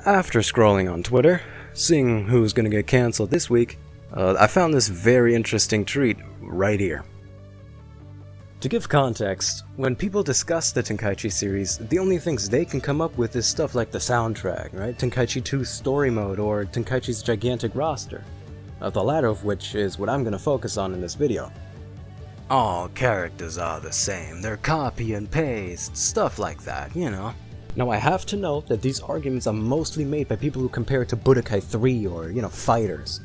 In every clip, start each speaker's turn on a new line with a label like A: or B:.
A: After scrolling on Twitter, seeing who's gonna get cancelled this week, I found this very interesting treat right here. To give context, when people discuss the Tenkaichi series, the only things they can come up with is stuff like the soundtrack, right? Tenkaichi 2's story mode, or Tenkaichi's gigantic roster. The latter of which is what I'm gonna focus on in this video. All characters are the same, they're copy and paste, stuff like that, you know. Now I have to note that these arguments are mostly made by people who compare it to Budokai 3 or, fighters.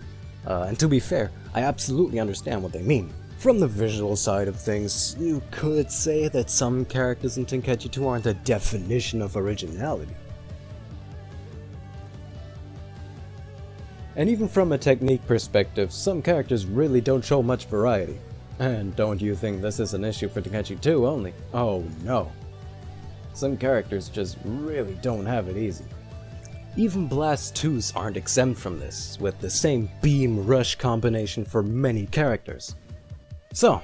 A: And to be fair, I absolutely understand what they mean. From the visual side of things, you could say that some characters in Tenkaichi 2 aren't the definition of originality. And even from a technique perspective, some characters really don't show much variety. And don't you think this is an issue for Tenkaichi 2 only? Oh no. Some characters just really don't have it easy. Even Blast 2s aren't exempt from this, with the same beam rush combination for many characters. So,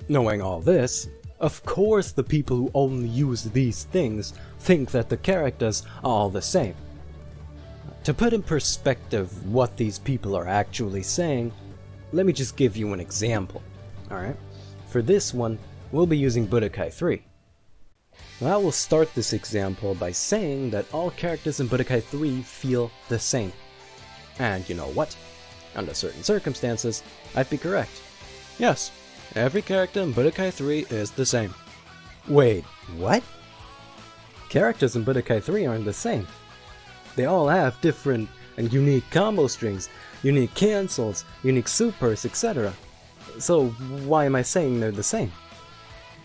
A: knowing all this, of course the people who only use these things think that the characters are all the same. To put in perspective what these people are actually saying, let me just give you an example. Alright? For this one, we'll be using Budokai 3. Now I will start this example by saying that all characters in Budokai 3 feel the same. And you know what? Under certain circumstances, I'd be correct. Yes, every character in Budokai 3 is the same. Wait, what? Characters in Budokai 3 aren't the same. They all have different and unique combo strings, unique cancels, unique supers, etc. So why am I saying they're the same?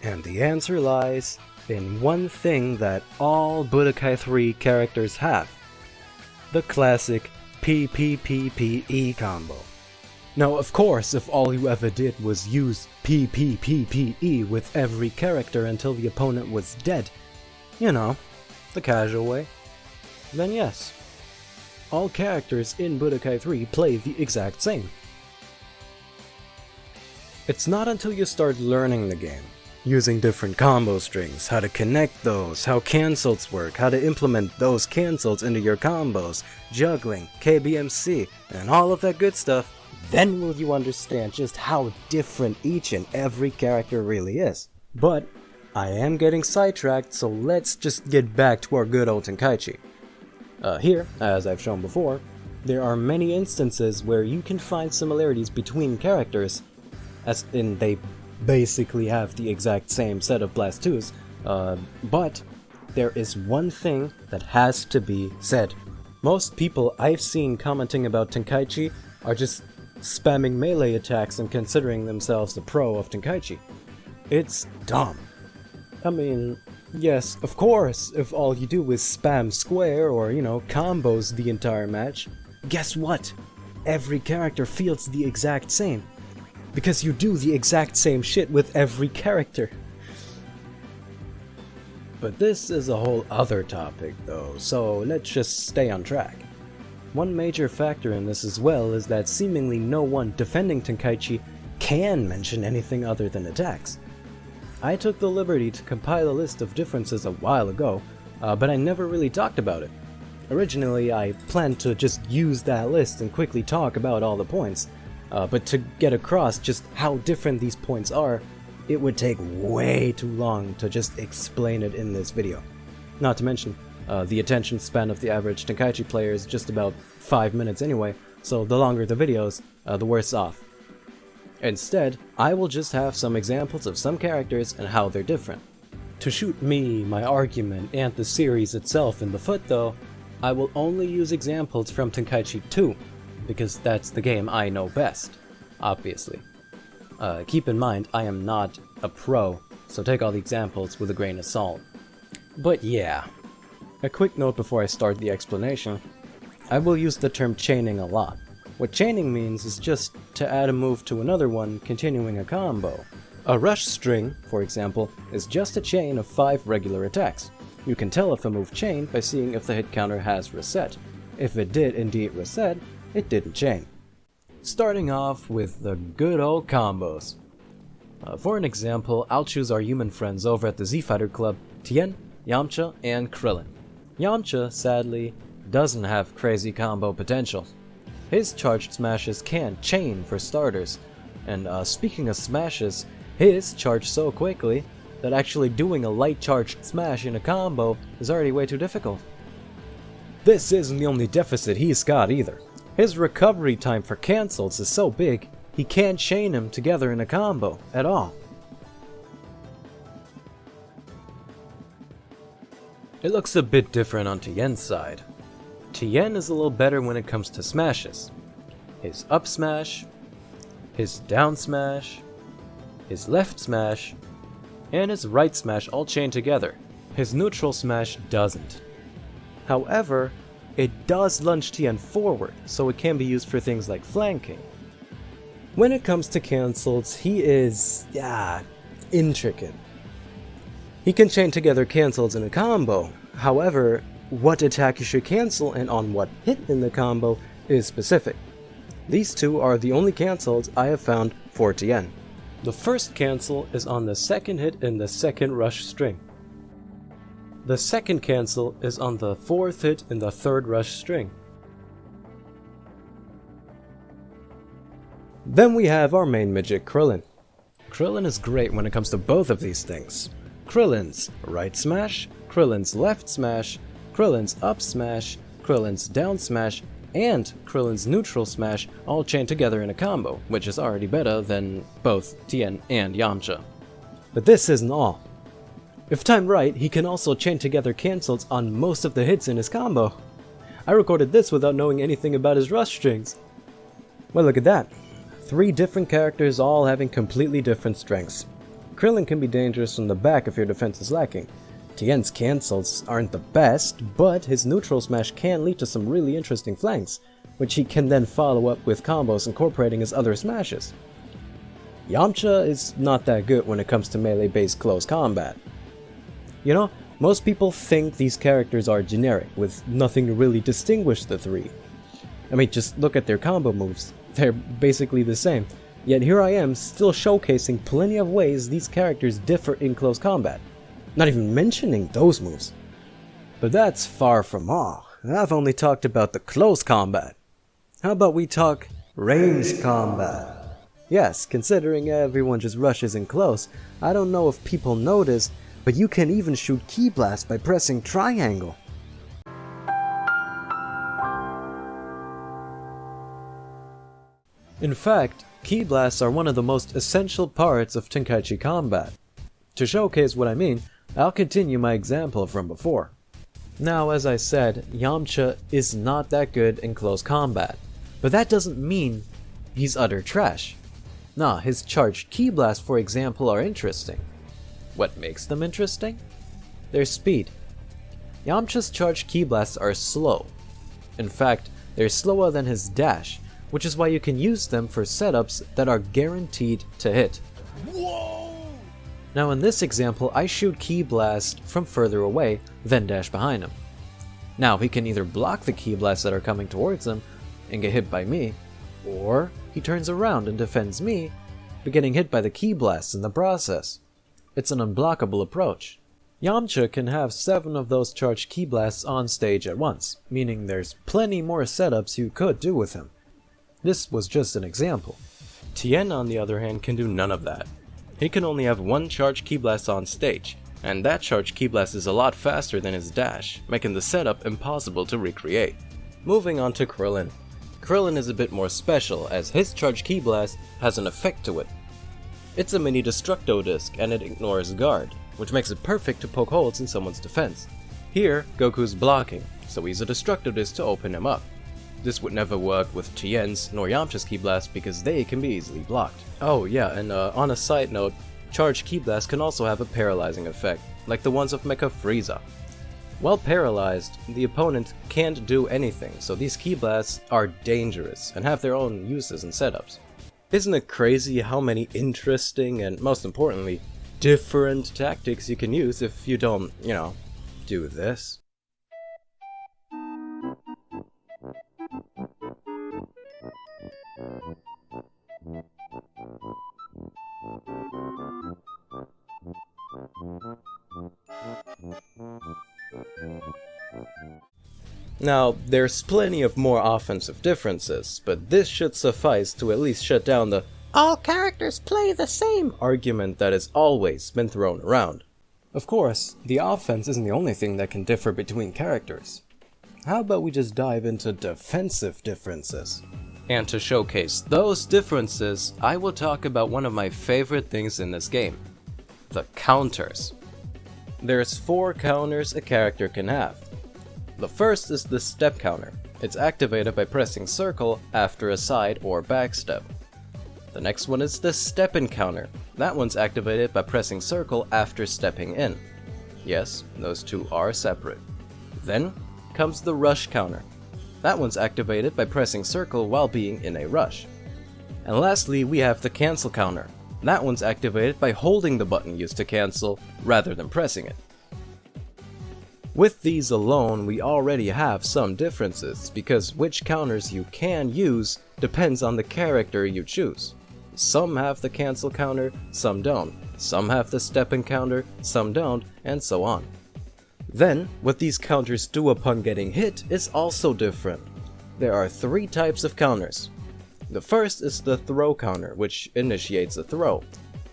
A: And the answer lies in one thing that all Budokai 3 characters have. The classic PPPPE combo. Now of course, if all you ever did was use PPPPE with every character until the opponent was dead, you know, the casual way, then yes, all characters in Budokai 3 play the exact same. It's not until you start learning the game, using different combo strings, how to connect those, how cancels work, how to implement those cancels into your combos, juggling, KBMC, and all of that good stuff, then will you understand just how different each and every character really is. But I am getting sidetracked, so let's just get back to our good old Tenkaichi. Here, as I've shown before, there are many instances where you can find similarities between characters, as in they basically have the exact same set of Blast 2s, but there is one thing that has to be said. Most people I've seen commenting about Tenkaichi are just spamming melee attacks and considering themselves the pro of Tenkaichi. It's dumb. I mean, yes, of course, if all you do is spam square or, combos the entire match, guess what? Every character feels the exact same. Because you do the exact same shit with every character. But this is a whole other topic though, so let's just stay on track. One major factor in this as well is that seemingly no one defending Tenkaichi can mention anything other than attacks. I took the liberty to compile a list of differences a while ago, but I never really talked about it. Originally I planned to just use that list and quickly talk about all the points, but to get across just how different these points are, it would take way too long to just explain it in this video. Not to mention, the attention span of the average Tenkaichi player is just about 5 minutes anyway, so the longer the videos, the worse off. Instead, I will just have some examples of some characters and how they're different. To shoot me, my argument, and the series itself in the foot though, I will only use examples from Tenkaichi 2, because that's the game I know best, obviously. Keep in mind, I am not a pro, so take all the examples with a grain of salt. But yeah, a quick note before I start the explanation, I will use the term chaining a lot. What chaining means is just to add a move to another one, continuing a combo. A rush string, for example, is just a chain of 5 regular attacks. You can tell if a move chained by seeing if the hit counter has reset. If it did indeed reset, it didn't chain. Starting off with the good old combos. For an example, I'll choose our human friends over at the Z Fighter Club, Tien, Yamcha, and Krillin. Yamcha, sadly, doesn't have crazy combo potential. His charged smashes can chain for starters, and speaking of smashes, his charge so quickly that actually doing a light charged smash in a combo is already way too difficult. This isn't the only deficit he's got either. His recovery time for cancels is so big, he can't chain them together in a combo at all. It looks a bit different on Tien's side. Tien is a little better when it comes to smashes. His up smash, his down smash, his left smash, and his right smash all chain together. His neutral smash doesn't. However, it does lunge Tien forward, so it can be used for things like flanking. When it comes to cancels, he is, intricate. He can chain together cancels in a combo. However, what attack you should cancel and on what hit in the combo is specific. These two are the only cancels I have found for Tien. The first cancel is on the second hit in the second rush string. The second cancel is on the fourth hit in the third rush string. Then we have our main midget Krillin. Krillin is great when it comes to both of these things. Krillin's right smash, Krillin's left smash, Krillin's up smash, Krillin's down smash, and Krillin's neutral smash all chain together in a combo, which is already better than both Tien and Yamcha. But this isn't all. If timed right, he can also chain together cancels on most of the hits in his combo. I recorded this without knowing anything about his rush strings. Well, look at that. 3 different characters all having completely different strengths. Krillin can be dangerous from the back if your defense is lacking. Tien's cancels aren't the best, but his neutral smash can lead to some really interesting flanks, which he can then follow up with combos incorporating his other smashes. Yamcha is not that good when it comes to melee-based close combat. You know, most people think these characters are generic, with nothing to really distinguish the 3. I mean, just look at their combo moves. They're basically the same. Yet here I am, still showcasing plenty of ways these characters differ in close combat. Not even mentioning those moves. But that's far from all. I've only talked about the close combat. How about we talk range combat? Yes, considering everyone just rushes in close, I don't know if people notice, but you can even shoot Ki Blast by pressing triangle. In fact, Ki Blasts are one of the most essential parts of Tenkaichi combat. To showcase what I mean, I'll continue my example from before. Now, as I said, Yamcha is not that good in close combat, but that doesn't mean he's utter trash. Nah, his charged Ki Blasts, for example, are interesting. What makes them interesting? Their speed. Yamcha's charged Ki Blasts are slow. In fact, they're slower than his dash, which is why you can use them for setups that are guaranteed to hit. Whoa! Now in this example, I shoot Ki Blast from further away, then dash behind him. Now he can either block the Ki Blasts that are coming towards him and get hit by me, or he turns around and defends me, but getting hit by the Ki Blasts in the process. It's an unblockable approach. Yamcha can have 7 of those charged Ki Blasts on stage at once, meaning there's plenty more setups you could do with him. This was just an example. Tien, on the other hand, can do none of that. He can only have 1 charged Ki Blast on stage, and that charged Ki Blast is a lot faster than his dash, making the setup impossible to recreate. Moving on to Krillin. Krillin is a bit more special, as his charged Ki Blast has an effect to it. It's a mini Destructo Disc, and it ignores guard, which makes it perfect to poke holes in someone's defense. Here, Goku's blocking, so he's a Destructo Disc to open him up. This would never work with Tien's nor Yamcha's Ki Blast because they can be easily blocked. Oh yeah, and on a side note, charged Ki Blast can also have a paralyzing effect, like the ones of Mecha Frieza. While paralyzed, the opponent can't do anything, so these Ki Blasts are dangerous and have their own uses and setups. Isn't it crazy how many interesting and, most importantly, different tactics you can use if you don't, do this? Now, there's plenty of more offensive differences, but this should suffice to at least shut down the "all characters play the same" argument that has always been thrown around. Of course, the offense isn't the only thing that can differ between characters. How about we just dive into defensive differences? And to showcase those differences, I will talk about one of my favorite things in this game: the counters. There's 4 counters a character can have. The first is the step counter. It's activated by pressing circle after a side or back step. The next one is the step-in counter. That one's activated by pressing circle after stepping in. Yes, those two are separate. Then comes the rush counter. That one's activated by pressing circle while being in a rush. And lastly, we have the cancel counter. That one's activated by holding the button used to cancel rather than pressing it. With these alone, we already have some differences, because which counters you can use depends on the character you choose. Some have the cancel counter, some don't. Some have the step-in counter, some don't, and so on. Then, what these counters do upon getting hit is also different. There are 3 types of counters. The first is the throw counter, which initiates a throw.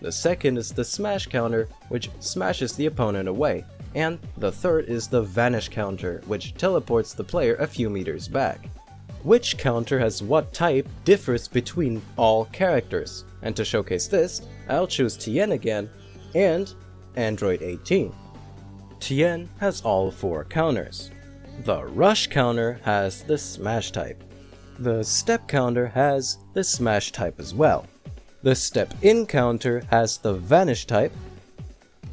A: The second is the smash counter, which smashes the opponent away. And the third is the vanish counter, which teleports the player a few meters back. Which counter has what type differs between all characters, and to showcase this, I'll choose Tien again, and Android 18. Tien has all 4 counters. The rush counter has the smash type. The step counter has the smash type as well. The step-in counter has the vanish type,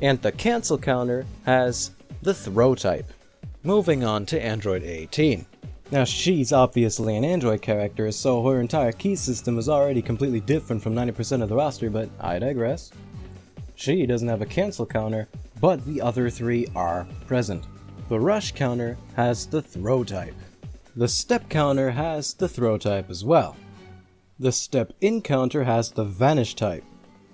A: and the cancel counter has the throw type. Moving on to Android 18. Now, she's obviously an Android character, so her entire key system is already completely different from 90% of the roster, but I digress. She doesn't have a cancel counter, but the other 3 are present. The rush counter has the throw type. The step counter has the throw type as well. The step-in counter has the vanish type.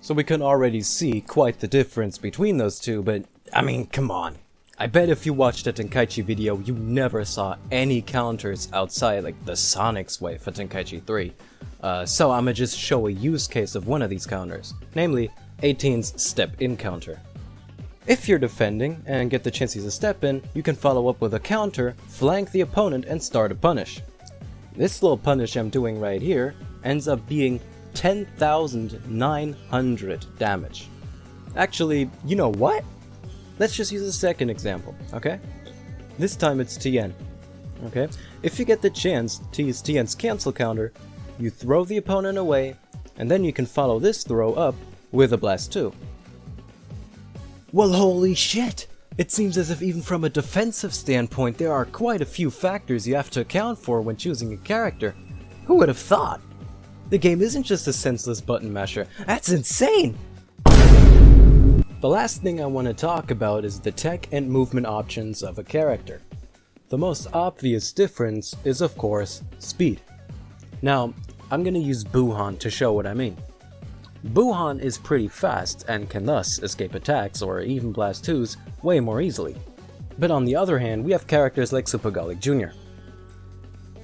A: So we can already see quite the difference between those two, but I mean, come on. I bet if you watched a Tenkaichi video, you never saw any counters outside like the Sonic's way for Tenkaichi 3. So I'ma just show a use case of one of these counters, namely 18's step-in counter. If you're defending and get the chance to use a step-in, you can follow up with a counter, flank the opponent, and start a punish. This little punish I'm doing right here ends up being 10,900 damage. Actually, you know what? Let's just use a second example, okay? This time it's Tien, okay? If you get the chance to use Tien's cancel counter, you throw the opponent away, and then you can follow this throw up with a blast too. Well, holy shit! It seems as if even from a defensive standpoint, there are quite a few factors you have to account for when choosing a character. Who would have thought? The game isn't just a senseless button masher. That's insane! The last thing I want to talk about is the tech and movement options of a character. The most obvious difference is, of course, speed. Now, I'm gonna use Buhan to show what I mean. Buhan is pretty fast and can thus escape attacks or even blast 2s way more easily. But on the other hand, we have characters like Supagalik Jr.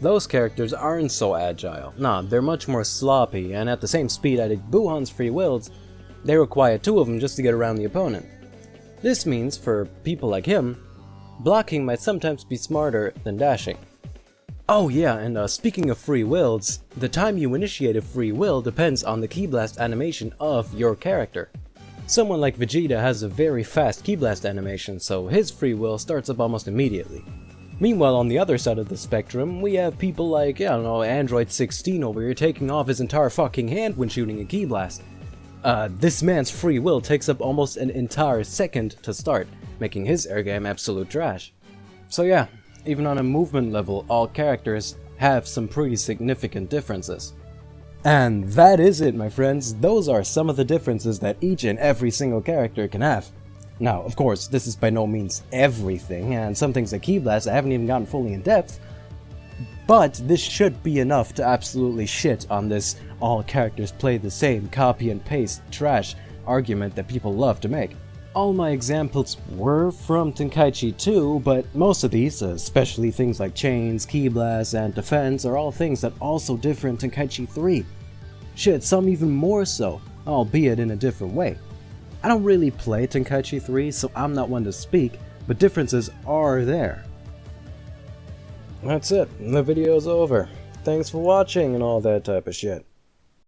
A: Those characters aren't so agile. Nah, they're much more sloppy, and at the same speed at Buhan's free wills, they require 2 of them just to get around the opponent. This means, for people like him, blocking might sometimes be smarter than dashing. Oh yeah, and speaking of free wills, the time you initiate a free will depends on the key blast animation of your character. Someone like Vegeta has a very fast key blast animation, so his free will starts up almost immediately. Meanwhile, on the other side of the spectrum, we have people like, I don't know, Android 16 over here taking off his entire fucking hand when shooting a key blast. This man's free will takes up almost an entire second to start, making his air game absolute trash. So yeah, even on a movement level, all characters have some pretty significant differences. And that is it, my friends. Those are some of the differences that each and every single character can have. Now, of course, this is by no means everything, and some things like Key Blast I haven't even gotten fully in depth, but this should be enough to absolutely shit on this all characters play the same copy and paste trash argument that people love to make. All my examples were from Tenkaichi 2, but most of these, especially things like chains, key blasts, and defense, are all things that also differ in Tenkaichi 3. Shit, some even more so, albeit in a different way. I don't really play Tenkaichi 3, so I'm not one to speak, but differences are there. That's it, the video's over. Thanks for watching and all that type of shit.